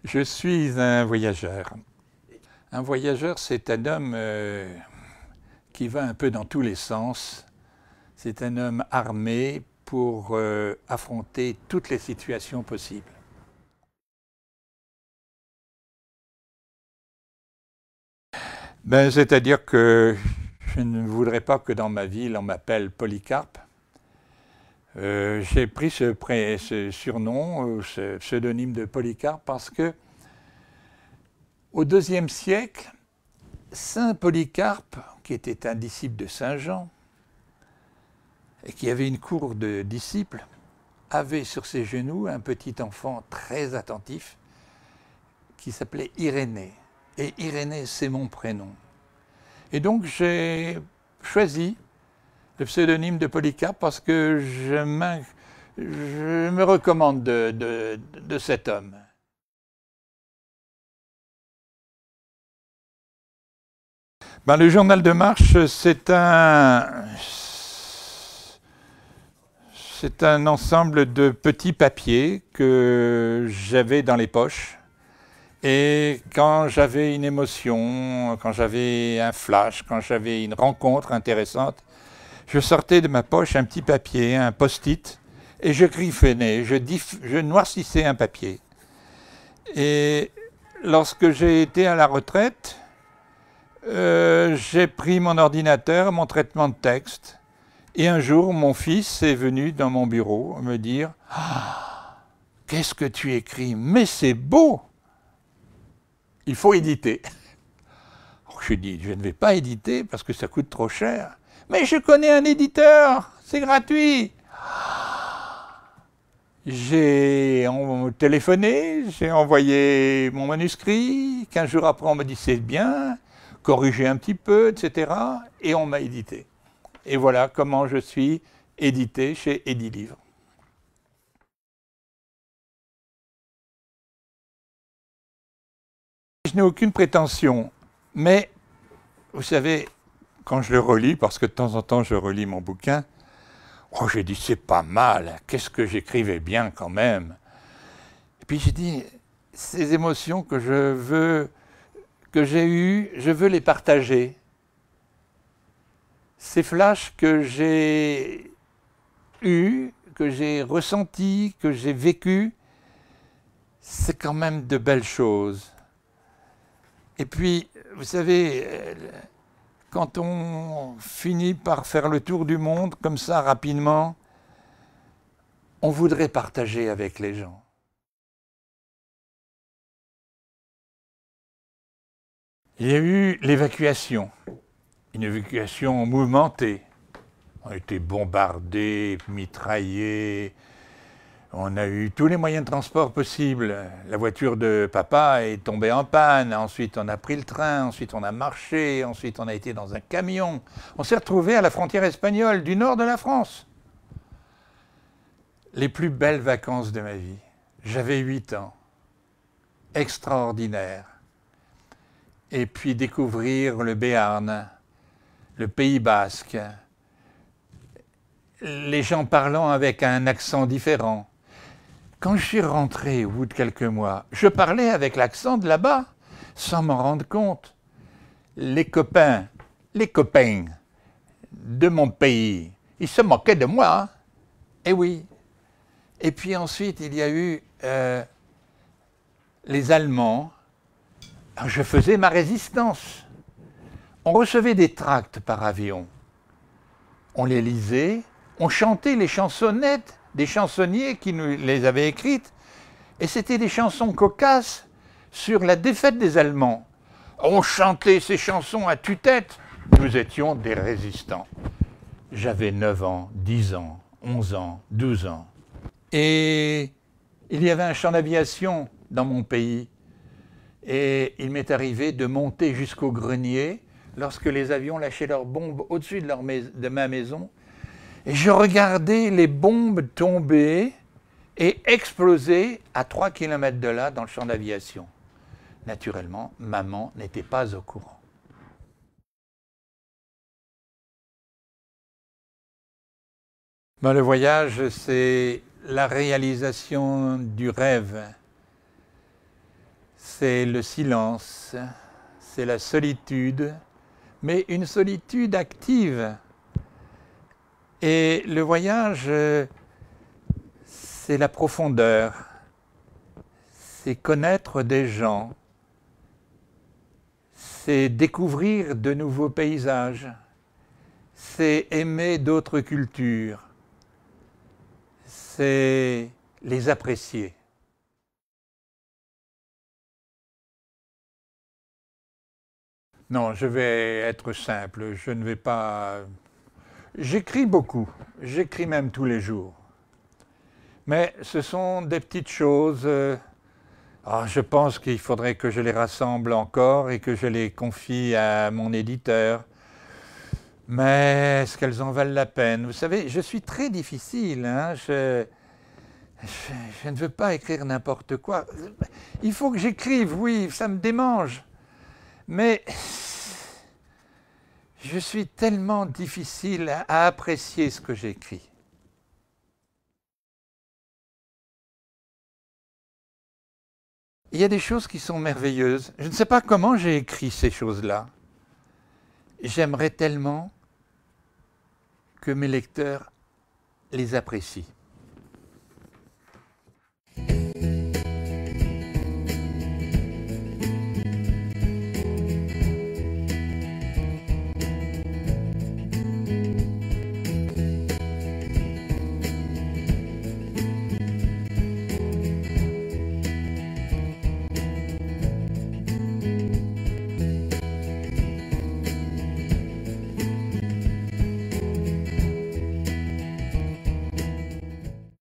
Je suis un voyageur. Un voyageur, c'est un homme qui va un peu dans tous les sens. C'est un homme armé pour affronter toutes les situations possibles. C'est-à-dire que je ne voudrais pas que dans ma ville on m'appelle Polycarpe. J'ai pris ce surnom, ce pseudonyme de Polycarpe parce que au IIe siècle, Saint Polycarpe, qui était un disciple de Saint Jean et qui avait une cour de disciples, avait sur ses genoux un petit enfant très attentif qui s'appelait Irénée. Et Irénée, c'est mon prénom. Et donc j'ai choisi le pseudonyme de Polycarpe parce que je me recommande de cet homme. Le journal de marche, c'est un ensemble de petits papiers que j'avais dans les poches. Et quand j'avais une émotion, quand j'avais un flash, quand j'avais une rencontre intéressante, je sortais de ma poche un petit papier, un post-it, et je griffonnais, je noircissais un papier. Et lorsque j'ai été à la retraite, j'ai pris mon ordinateur, mon traitement de texte, et un jour, mon fils est venu dans mon bureau me dire « Ah, qu'est-ce que tu écris? Mais c'est beau! Il faut éditer. » Je dis « Je ne vais pas éditer parce que ça coûte trop cher. » « Mais je connais un éditeur, c'est gratuit. » J'ai téléphoné, j'ai envoyé mon manuscrit. 15 jours après, on me dit « C'est bien, corrigé un petit peu, etc. » Et on m'a édité. Et voilà comment je suis édité chez Edilivre. Je n'ai aucune prétention, mais vous savez, quand je le relis, parce que de temps en temps je relis mon bouquin, oh, j'ai dit c'est pas mal, qu'est-ce que j'écrivais bien quand même. Et puis j'ai dit, ces émotions que j'ai eues, je veux les partager. Ces flashs que j'ai eus, que j'ai ressentis, que j'ai vécus, c'est quand même de belles choses. Et puis, vous savez, quand on finit par faire le tour du monde comme ça rapidement, on voudrait partager avec les gens. Il y a eu l'évacuation, une évacuation mouvementée. On a été bombardés, mitraillés, on a eu tous les moyens de transport possibles. La voiture de papa est tombée en panne, ensuite on a pris le train, ensuite on a marché, ensuite on a été dans un camion. On s'est retrouvé à la frontière espagnole du nord de la France. Les plus belles vacances de ma vie. J'avais 8 ans. Extraordinaire. Et puis découvrir le Béarn, le Pays basque, les gens parlant avec un accent différent. Quand je suis rentré au bout de quelques mois, je parlais avec l'accent de là-bas, sans m'en rendre compte. Les copains de mon pays, ils se moquaient de moi. Hein. Eh oui. Et puis ensuite, il y a eu les Allemands. Alors, je faisais ma résistance. On recevait des tracts par avion. On les lisait, on chantait les chansonnettes des chansonniers qui nous les avaient écrites. Et c'était des chansons cocasses sur la défaite des Allemands. On chantait ces chansons à tue-tête. Nous étions des résistants. J'avais 9 ans, 10 ans, 11 ans, 12 ans. Et il y avait un champ d'aviation dans mon pays. Et il m'est arrivé de monter jusqu'au grenier lorsque les avions lâchaient leurs bombes au-dessus de ma maison. Et je regardais les bombes tomber et exploser à 3 km de là dans le champ d'aviation. Naturellement, maman n'était pas au courant. Le voyage, c'est la réalisation du rêve. c'est le silence, c'est la solitude, mais une solitude active. Et le voyage, c'est la profondeur, c'est connaître des gens, c'est découvrir de nouveaux paysages, c'est aimer d'autres cultures, c'est les apprécier. Non, je vais être simple, je ne vais pas... J'écris beaucoup, j'écris même tous les jours. Mais ce sont des petites choses. Je pense qu'il faudrait que je les rassemble encore et que je les confie à mon éditeur. Mais est-ce qu'elles en valent la peine? Vous savez, je suis très difficile. Hein? Je ne veux pas écrire n'importe quoi. Il faut que j'écrive, oui, ça me démange. Mais je suis tellement difficile à apprécier ce que j'écris. Il y a des choses qui sont merveilleuses. Je ne sais pas comment j'ai écrit ces choses-là. J'aimerais tellement que mes lecteurs les apprécient.